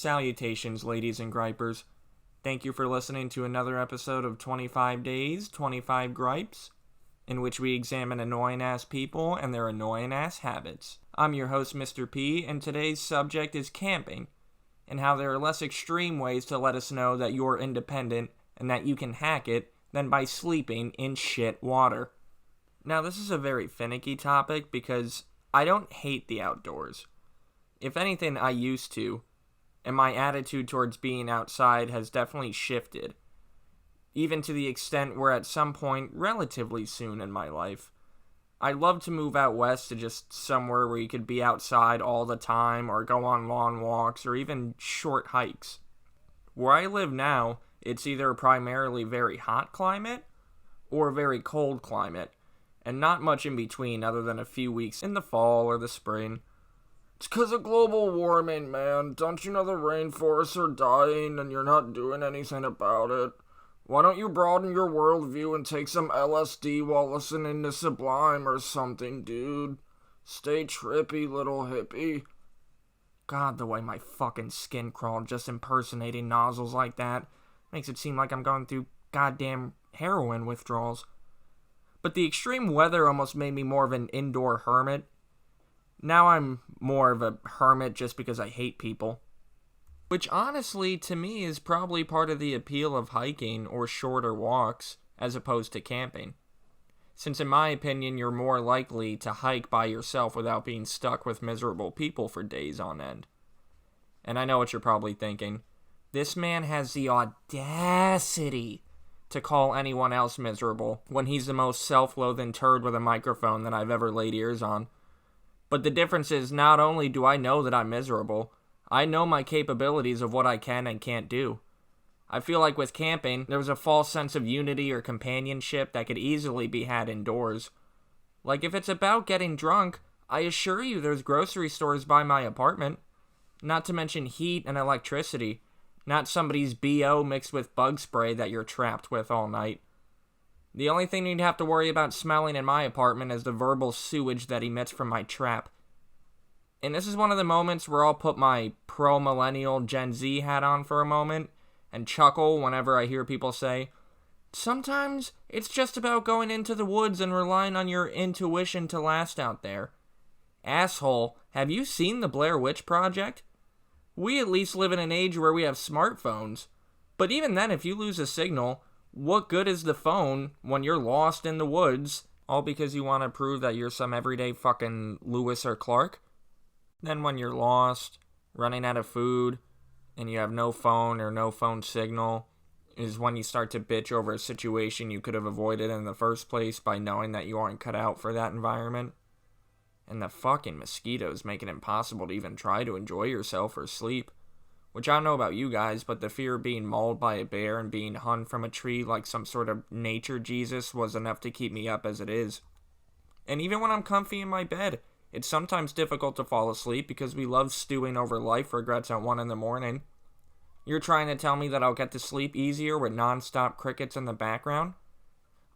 Salutations, ladies and gripers. Thank you for listening to another episode of 25 Days, 25 Gripes, in which we examine annoying-ass people and their annoying-ass habits. I'm your host, Mr. P, and today's subject is camping, and how there are less extreme ways to let us know that you're independent and that you can hack it than by sleeping in shit water. Now, this is a very finicky topic because I don't hate the outdoors. If anything, I used to, and my attitude towards being outside has definitely shifted, even to the extent where at some point, relatively soon in my life, I'd love to move out west to just somewhere where you could be outside all the time, or go on long walks, or even short hikes. Where I live now, it's either a primarily very hot climate, or a very cold climate, and not much in between other than a few weeks in the fall or the spring. It's 'cause of global warming, man. Don't you know the rainforests are dying and you're not doing anything about it? Why don't you broaden your worldview and take some LSD while listening to Sublime or something, dude? Stay trippy, little hippie. God, the way my fucking skin crawled just impersonating nozzles like that makes it seem like I'm going through goddamn heroin withdrawals. But the extreme weather almost made me more of an indoor hermit. Now I'm more of a hermit just because I hate people. Which honestly, to me, is probably part of the appeal of hiking or shorter walks, as opposed to camping. Since in my opinion, you're more likely to hike by yourself without being stuck with miserable people for days on end. And I know what you're probably thinking. This man has the audacity to call anyone else miserable when he's the most self-loathing turd with a microphone that I've ever laid ears on. But the difference is, not only do I know that I'm miserable, I know my capabilities of what I can and can't do. I feel like with camping, there was a false sense of unity or companionship that could easily be had indoors. Like if it's about getting drunk, I assure you there's grocery stores by my apartment. Not to mention heat and electricity. Not somebody's BO mixed with bug spray that you're trapped with all night. The only thing you'd have to worry about smelling in my apartment is the verbal sewage that emits from my trap. And this is one of the moments where I'll put my pro-millennial Gen Z hat on for a moment and chuckle whenever I hear people say, sometimes it's just about going into the woods and relying on your intuition to last out there. Asshole, have you seen the Blair Witch Project? We at least live in an age where we have smartphones. But even then, if you lose a signal, what good is the phone when you're lost in the woods, all because you want to prove that you're some everyday fucking Lewis or Clark? Then when you're lost, running out of food, and you have no phone or no phone signal, is when you start to bitch over a situation you could have avoided in the first place by knowing that you aren't cut out for that environment. And the fucking mosquitoes make it impossible to even try to enjoy yourself or sleep. Which I don't know about you guys, but the fear of being mauled by a bear and being hung from a tree like some sort of nature Jesus was enough to keep me up as it is. And even when I'm comfy in my bed, it's sometimes difficult to fall asleep because we love stewing over life regrets at 1 a.m. You're trying to tell me that I'll get to sleep easier with non-stop crickets in the background?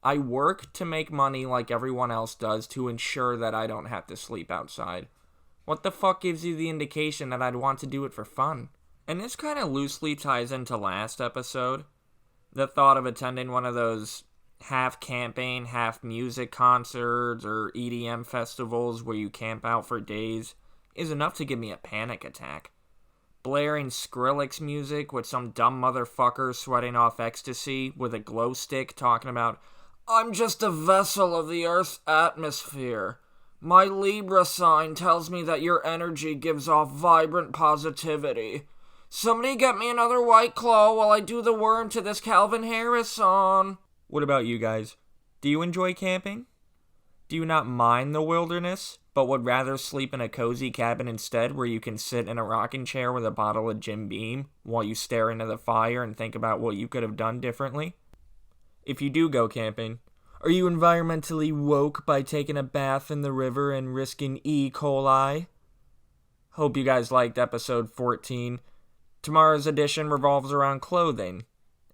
I work to make money like everyone else does to ensure that I don't have to sleep outside. What the fuck gives you the indication that I'd want to do it for fun? And this kind of loosely ties into last episode. The thought of attending one of those half camping, half music concerts or EDM festivals where you camp out for days is enough to give me a panic attack. Blaring Skrillex music with some dumb motherfucker sweating off ecstasy with a glow stick talking about, I'm just a vessel of the Earth's atmosphere. My Libra sign tells me that your energy gives off vibrant positivity. Somebody get me another White Claw while I do the worm to this Calvin Harris song. What about you guys? Do you enjoy camping? Do you not mind the wilderness, but would rather sleep in a cozy cabin instead where you can sit in a rocking chair with a bottle of Jim Beam while you stare into the fire and think about what you could have done differently? If you do go camping, are you environmentally woke by taking a bath in the river and risking E. coli? Hope you guys liked episode 14. Tomorrow's edition revolves around clothing,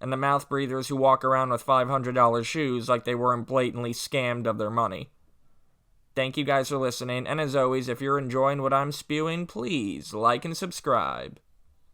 and the mouth breathers who walk around with $500 shoes like they weren't blatantly scammed of their money. Thank you guys for listening, and as always, if you're enjoying what I'm spewing, please like and subscribe.